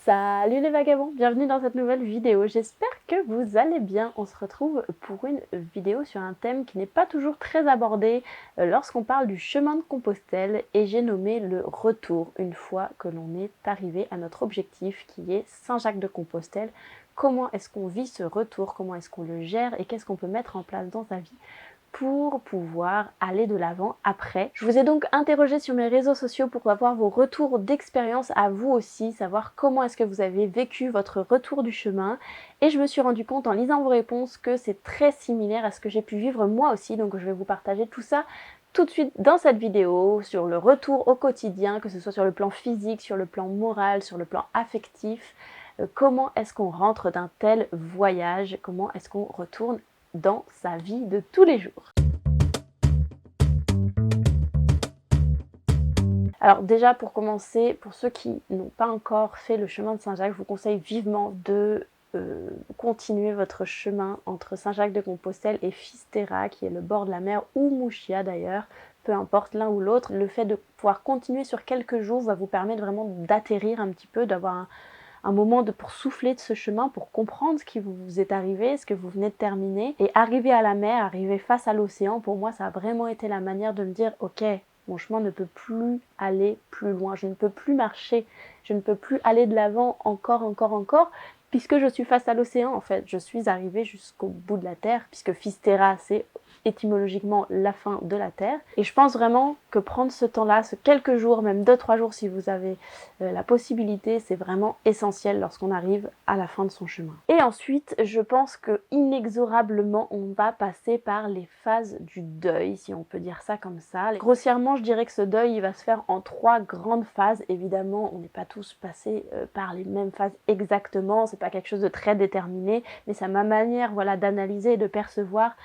Salut les vagabonds, bienvenue dans cette nouvelle vidéo, j'espère que vous allez bien. On se retrouve pour une vidéo sur un thème qui n'est pas toujours très abordé lorsqu'on parle du chemin de Compostelle et j'ai nommé le retour une fois que l'on est arrivé à notre objectif qui est Saint-Jacques-de-Compostelle. Comment est-ce qu'on vit ce retour, comment est-ce qu'on le gère et qu'est-ce qu'on peut mettre en place dans sa vie pour pouvoir aller de l'avant après. Je vous ai donc interrogé sur mes réseaux sociaux pour avoir vos retours d'expérience à vous aussi, savoir comment est-ce que vous avez vécu votre retour du chemin. Et je me suis rendu compte en lisant vos réponses que c'est très similaire à ce que j'ai pu vivre moi aussi, donc je vais vous partager tout ça tout de suite dans cette vidéo sur le retour au quotidien, que ce soit sur le plan physique, sur le plan moral, sur le plan affectif. Comment est-ce qu'on rentre d'un tel voyage? Comment est-ce qu'on retourne dans sa vie de tous les jours? Alors déjà pour commencer, pour ceux qui n'ont pas encore fait le chemin de Saint-Jacques, je vous conseille vivement de continuer votre chemin entre Saint-Jacques-de-Compostelle et Fisterra, qui est le bord de la mer, ou Mouchia d'ailleurs, peu importe l'un ou l'autre. Le fait de pouvoir continuer sur quelques jours va vous permettre vraiment d'atterrir un petit peu, d'avoir un moment pour souffler de ce chemin, pour comprendre ce qui vous est arrivé, ce que vous venez de terminer. Et arriver à la mer, arriver face à l'océan, pour moi ça a vraiment été la manière de me dire ok, mon chemin ne peut plus aller plus loin, je ne peux plus marcher, je ne peux plus aller de l'avant encore, puisque je suis face à l'océan en fait. Je suis arrivée jusqu'au bout de la terre, puisque Fisterra c'est étymologiquement la fin de la terre. Et je pense vraiment que prendre ce temps-là, ce quelques jours, même 2-3 jours si vous avez la possibilité, c'est vraiment essentiel lorsqu'on arrive à la fin de son chemin. Et ensuite, je pense que inexorablement, on va passer par les phases du deuil, si on peut dire ça comme ça. Grossièrement, je dirais que ce deuil, il va se faire en 3 grandes phases. Évidemment, on n'est pas tous passés par les mêmes phases exactement, c'est pas quelque chose de très déterminé, mais c'est ma manière, voilà, d'analyser et de percevoir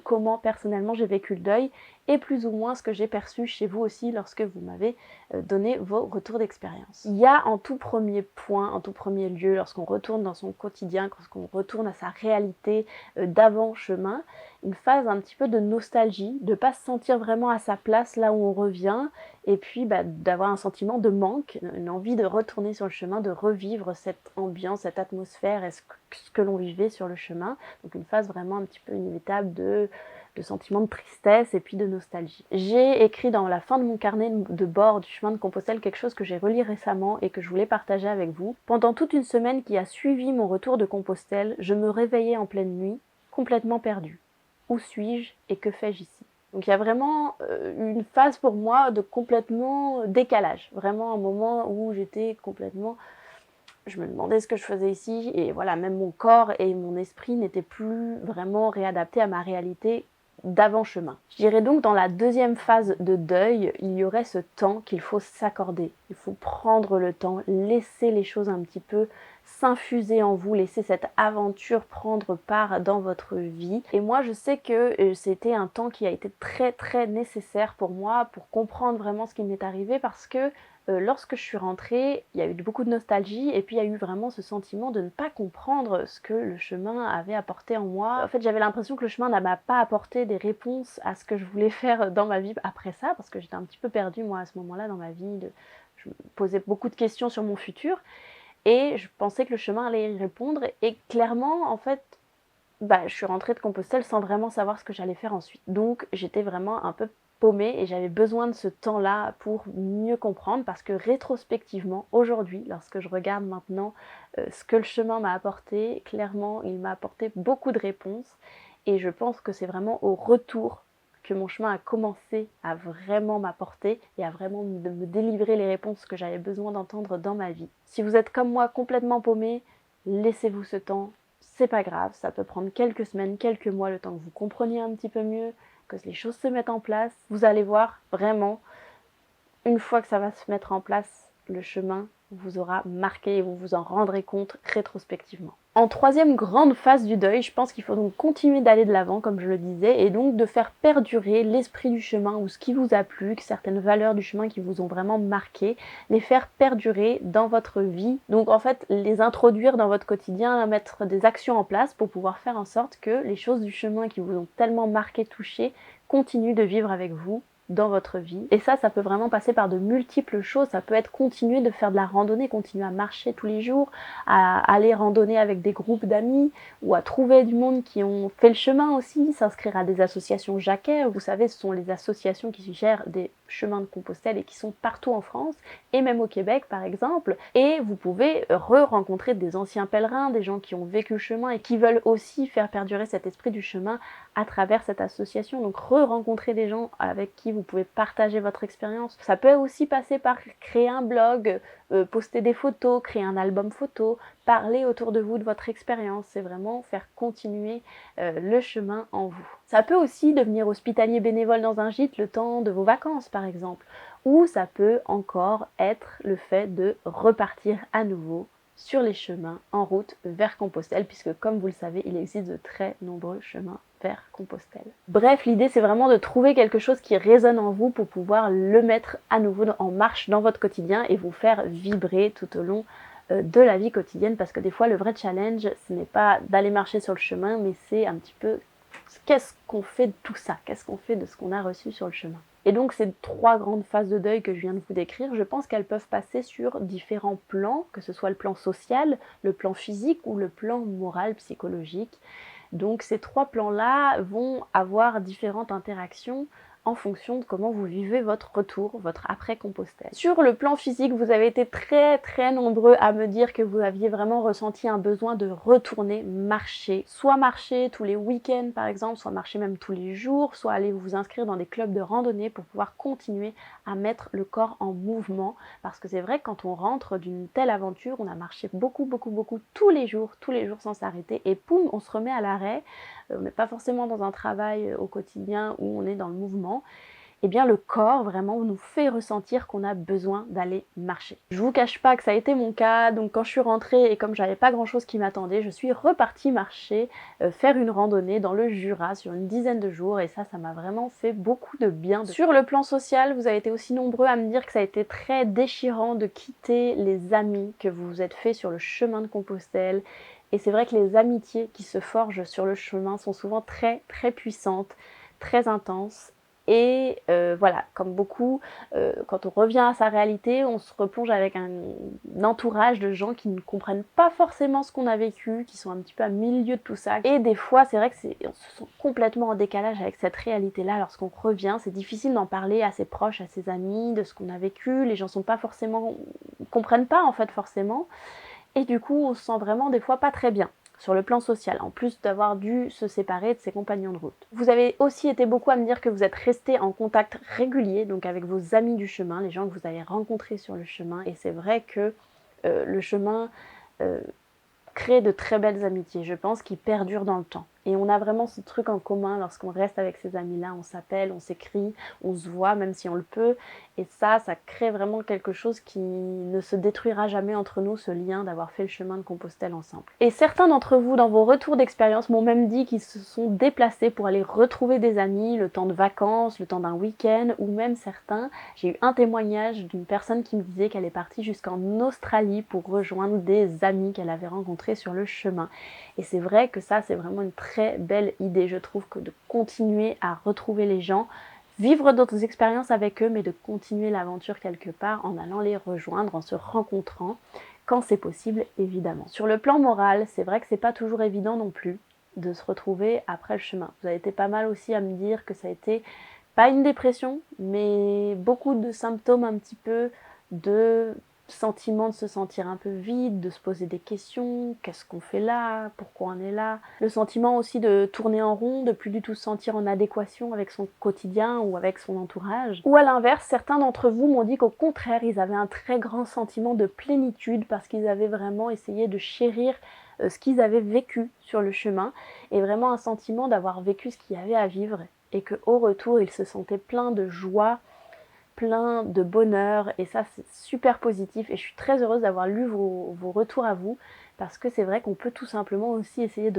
comment personnellement j'ai vécu le deuil et plus ou moins ce que j'ai perçu chez vous aussi lorsque vous m'avez donné vos retours d'expérience. Il y a en tout premier point, en tout premier lieu, lorsqu'on retourne dans son quotidien, lorsqu'on retourne à sa réalité d'avant-chemin, une phase un petit peu de nostalgie, de ne pas se sentir vraiment à sa place là où on revient, et puis d'avoir un sentiment de manque, une envie de retourner sur le chemin, de revivre cette ambiance, cette atmosphère et ce que l'on vivait sur le chemin. Donc une phase vraiment un petit peu inévitable de sentiment de tristesse et puis de nostalgie. J'ai écrit dans la fin de mon carnet de bord du chemin de Compostelle quelque chose que j'ai relié récemment et que je voulais partager avec vous. Pendant toute une semaine qui a suivi mon retour de Compostelle, je me réveillais en pleine nuit, complètement perdue. Où suis-je et que fais-je ici? Donc il y a vraiment une phase pour moi de complètement décalage. Vraiment un moment où j'étais complètement... Je me demandais ce que je faisais ici et voilà, même mon corps et mon esprit n'étaient plus vraiment réadaptés à ma réalité d'avant-chemin. Je dirais donc dans la deuxième phase de deuil, il y aurait ce temps qu'il faut s'accorder. Il faut prendre le temps, laisser les choses un petit peu s'infuser en vous, laisser cette aventure prendre part dans votre vie. Et moi je sais que c'était un temps qui a été très nécessaire pour moi pour comprendre vraiment ce qui m'est arrivé parce que lorsque je suis rentrée, il y a eu beaucoup de nostalgie et puis il y a eu vraiment ce sentiment de ne pas comprendre ce que le chemin avait apporté en moi. En fait, j'avais l'impression que le chemin n'a pas apporté des réponses à ce que je voulais faire dans ma vie après ça, parce que j'étais un petit peu perdue moi à ce moment-là dans ma vie. Je me posais beaucoup de questions sur mon futur et je pensais que le chemin allait y répondre et clairement, en fait, je suis rentrée de Compostelle sans vraiment savoir ce que j'allais faire ensuite. Donc j'étais vraiment un peu paumée et j'avais besoin de ce temps-là pour mieux comprendre parce que rétrospectivement, aujourd'hui, lorsque je regarde maintenant ce que le chemin m'a apporté, clairement, il m'a apporté beaucoup de réponses et je pense que c'est vraiment au retour que mon chemin a commencé à vraiment m'apporter et à vraiment me délivrer les réponses que j'avais besoin d'entendre dans ma vie. Si vous êtes comme moi complètement paumé, laissez-vous ce temps. C'est pas grave, ça peut prendre quelques semaines, quelques mois, le temps que vous compreniez un petit peu mieux, que les choses se mettent en place. Vous allez voir, vraiment, une fois que ça va se mettre en place, le chemin vous aura marqué et vous vous en rendrez compte rétrospectivement. En troisième grande phase du deuil, je pense qu'il faut donc continuer d'aller de l'avant, comme je le disais, et donc de faire perdurer l'esprit du chemin ou ce qui vous a plu, certaines valeurs du chemin qui vous ont vraiment marqué, les faire perdurer dans votre vie. Donc en fait, les introduire dans votre quotidien, mettre des actions en place pour pouvoir faire en sorte que les choses du chemin qui vous ont tellement marqué, touché, continuent de vivre avec vous dans votre vie. Et ça peut vraiment passer par de multiples choses. Ça peut être continuer de faire de la randonnée, continuer à marcher tous les jours, à aller randonner avec des groupes d'amis ou à trouver du monde qui ont fait le chemin aussi, s'inscrire à des associations Jacquet. Vous savez, ce sont les associations qui gèrent des chemins de Compostelle et qui sont partout en France et même au Québec par exemple. Et vous pouvez re-rencontrer des anciens pèlerins, des gens qui ont vécu le chemin et qui veulent aussi faire perdurer cet esprit du chemin à travers cette association. Donc re-rencontrer des gens avec qui vous pouvez partager votre expérience. Ça peut aussi passer par créer un blog, poster des photos, créer un album photo, parler autour de vous de votre expérience. C'est vraiment faire continuer le chemin en vous. Ça peut aussi devenir hospitalier bénévole dans un gîte le temps de vos vacances par exemple. Ou ça peut encore être le fait de repartir à nouveau sur les chemins en route vers Compostelle, puisque comme vous le savez, il existe de très nombreux chemins vers Compostelle. Bref, l'idée c'est vraiment de trouver quelque chose qui résonne en vous pour pouvoir le mettre à nouveau en marche dans votre quotidien et vous faire vibrer tout au long de la vie quotidienne, parce que des fois le vrai challenge ce n'est pas d'aller marcher sur le chemin, mais c'est un petit peu qu'est-ce qu'on fait de tout ça, qu'est-ce qu'on fait de ce qu'on a reçu sur le chemin. Et donc ces 3 grandes phases de deuil que je viens de vous décrire, je pense qu'elles peuvent passer sur différents plans, que ce soit le plan social, le plan physique ou le plan moral, psychologique. Donc ces 3 plans-là vont avoir différentes interactions en fonction de comment vous vivez votre retour, votre après-Compostelle. Sur le plan physique, vous avez été très nombreux à me dire que vous aviez vraiment ressenti un besoin de retourner marcher. Soit marcher tous les week-ends par exemple, soit marcher même tous les jours, soit aller vous inscrire dans des clubs de randonnée pour pouvoir continuer à mettre le corps en mouvement. Parce que c'est vrai que quand on rentre d'une telle aventure, on a marché beaucoup tous les jours sans s'arrêter et poum, on se remet à l'arrêt. On n'est pas forcément dans un travail au quotidien où on est dans le mouvement. Eh bien le corps vraiment nous fait ressentir qu'on a besoin d'aller marcher. Je vous cache pas que ça a été mon cas, donc quand je suis rentrée et comme j'avais pas grand chose qui m'attendait, je suis repartie marcher, faire une randonnée dans le Jura sur une dizaine de jours et ça m'a vraiment fait beaucoup de bien. Sur le plan social, vous avez été aussi nombreux à me dire que ça a été très déchirant de quitter les amis que vous vous êtes fait sur le chemin de Compostelle. Et c'est vrai que les amitiés qui se forgent sur le chemin sont souvent très puissantes, très intenses. Et voilà, comme beaucoup, quand on revient à sa réalité, on se replonge avec un entourage de gens qui ne comprennent pas forcément ce qu'on a vécu, qui sont un petit peu à milieu de tout ça. Et des fois, c'est vrai que on se sent complètement en décalage avec cette réalité-là lorsqu'on revient. C'est difficile d'en parler à ses proches, à ses amis, de ce qu'on a vécu. Les gens sont pas forcément, comprennent pas en fait forcément. Et du coup, on se sent vraiment des fois pas très bien sur le plan social, en plus d'avoir dû se séparer de ses compagnons de route. Vous avez aussi été beaucoup à me dire que vous êtes resté en contact régulier, donc avec vos amis du chemin, les gens que vous avez rencontrés sur le chemin, et c'est vrai que le chemin crée de très belles amitiés, je pense, qui perdurent dans le temps. Et on a vraiment ce truc en commun lorsqu'on reste avec ces amis-là, on s'appelle, on s'écrit, on se voit, même si on le peut. Et ça crée vraiment quelque chose qui ne se détruira jamais entre nous, ce lien d'avoir fait le chemin de Compostelle ensemble. Et certains d'entre vous, dans vos retours d'expérience, m'ont même dit qu'ils se sont déplacés pour aller retrouver des amis, le temps de vacances, le temps d'un week-end, ou même certains. J'ai eu un témoignage d'une personne qui me disait qu'elle est partie jusqu'en Australie pour rejoindre des amis qu'elle avait rencontrés sur le chemin. Et c'est vrai que ça, c'est vraiment une très belle idée, je trouve, que de continuer à retrouver les gens, vivre d'autres expériences avec eux, mais de continuer l'aventure quelque part en allant les rejoindre, en se rencontrant, quand c'est possible, évidemment. Sur le plan moral, c'est vrai que c'est pas toujours évident non plus de se retrouver après le chemin. Vous avez été pas mal aussi à me dire que ça a été pas une dépression, mais beaucoup de symptômes un petit peu de sentiment de se sentir un peu vide, de se poser des questions, qu'est-ce qu'on fait là, pourquoi on est là, le sentiment aussi de tourner en rond, de plus du tout se sentir en adéquation avec son quotidien ou avec son entourage. Ou à l'inverse, certains d'entre vous m'ont dit qu'au contraire, ils avaient un très grand sentiment de plénitude parce qu'ils avaient vraiment essayé de chérir ce qu'ils avaient vécu sur le chemin et vraiment un sentiment d'avoir vécu ce qu'il y avait à vivre et qu'au retour, ils se sentaient pleins de joie, plein de bonheur et ça c'est super positif et je suis très heureuse d'avoir lu vos retours à vous parce que c'est vrai qu'on peut tout simplement aussi essayer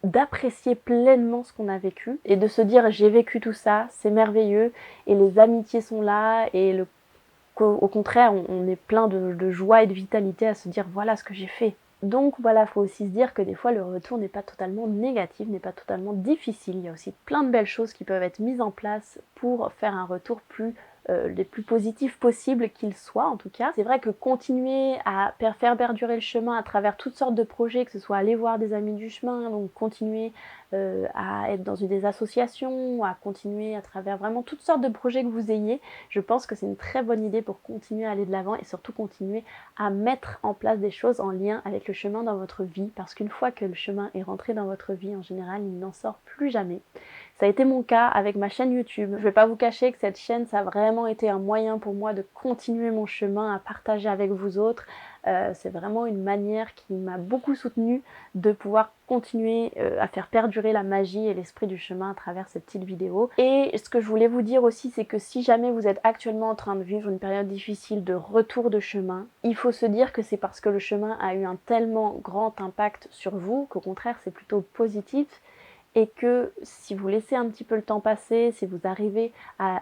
d'apprécier pleinement ce qu'on a vécu et de se dire j'ai vécu tout ça, c'est merveilleux et les amitiés sont là et au contraire on est plein de joie et de vitalité à se dire voilà ce que j'ai fait. Donc voilà, il faut aussi se dire que des fois le retour n'est pas totalement négatif, n'est pas totalement difficile. Il y a aussi plein de belles choses qui peuvent être mises en place pour faire un retour les plus positifs possibles qu'il soit en tout cas. C'est vrai que continuer à faire perdurer le chemin à travers toutes sortes de projets, que ce soit aller voir des amis du chemin, donc continuer à être dans des associations, à continuer à travers vraiment toutes sortes de projets que vous ayez, je pense que c'est une très bonne idée pour continuer à aller de l'avant et surtout continuer à mettre en place des choses en lien avec le chemin dans votre vie, parce qu'une fois que le chemin est rentré dans votre vie, en général, il n'en sort plus jamais. Ça a été mon cas avec ma chaîne YouTube. Je ne vais pas vous cacher que cette chaîne, ça a vraiment été un moyen pour moi de continuer mon chemin, à partager avec vous autres. C'est vraiment une manière qui m'a beaucoup soutenue de pouvoir continuer à faire perdurer la magie et l'esprit du chemin à travers ces petites vidéos. Et ce que je voulais vous dire aussi, c'est que si jamais vous êtes actuellement en train de vivre une période difficile de retour de chemin, il faut se dire que c'est parce que le chemin a eu un tellement grand impact sur vous qu'au contraire c'est plutôt positif, et que si vous laissez un petit peu le temps passer, si vous arrivez à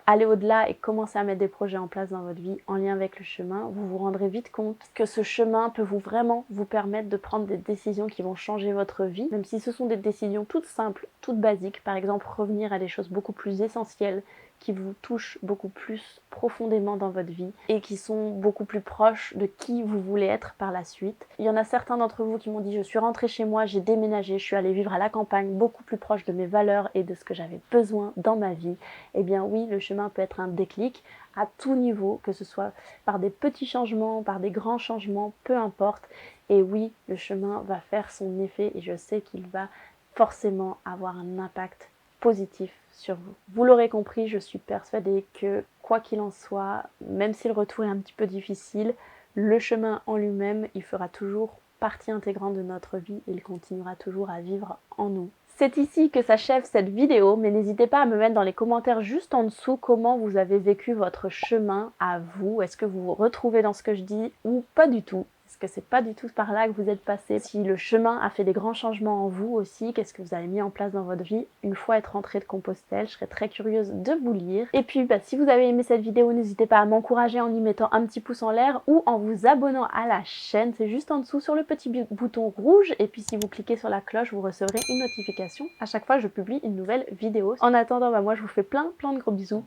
aller au-delà et commencer à mettre des projets en place dans votre vie en lien avec le chemin, vous vous rendrez vite compte que ce chemin peut vraiment vous permettre de prendre des décisions qui vont changer votre vie, même si ce sont des décisions toutes simples, toutes basiques, par exemple revenir à des choses beaucoup plus essentielles qui vous touchent beaucoup plus profondément dans votre vie et qui sont beaucoup plus proches de qui vous voulez être par la suite. Il y en a certains d'entre vous qui m'ont dit: je suis rentrée chez moi, j'ai déménagé, je suis allée vivre à la campagne, beaucoup plus proche de mes valeurs et de ce que j'avais besoin dans ma vie. Eh bien oui, le chemin peut être un déclic à tout niveau, que ce soit par des petits changements, par des grands changements, peu importe. Et oui, le chemin va faire son effet et je sais qu'il va forcément avoir un impact positif sur vous. Vous l'aurez compris, je suis persuadée que quoi qu'il en soit, même si le retour est un petit peu difficile, le chemin en lui-même, il fera toujours partie intégrante de notre vie et il continuera toujours à vivre en nous. C'est ici que s'achève cette vidéo, mais n'hésitez pas à me mettre dans les commentaires juste en dessous comment vous avez vécu votre chemin à vous. Est-ce que vous vous retrouvez dans ce que je dis ou pas du tout? Est-ce que c'est pas du tout par là que vous êtes passé? Si le chemin a fait des grands changements en vous aussi, qu'est-ce que vous avez mis en place dans votre vie une fois être rentrée de Compostelle? Je serais très curieuse de vous lire. Et puis si vous avez aimé cette vidéo, n'hésitez pas à m'encourager en y mettant un petit pouce en l'air ou en vous abonnant à la chaîne. C'est juste en dessous sur le petit bouton rouge. Et puis si vous cliquez sur la cloche, vous recevrez une notification à chaque fois que je publie une nouvelle vidéo. En attendant, moi je vous fais plein de gros bisous.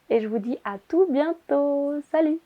Et je vous dis à tout bientôt. Salut!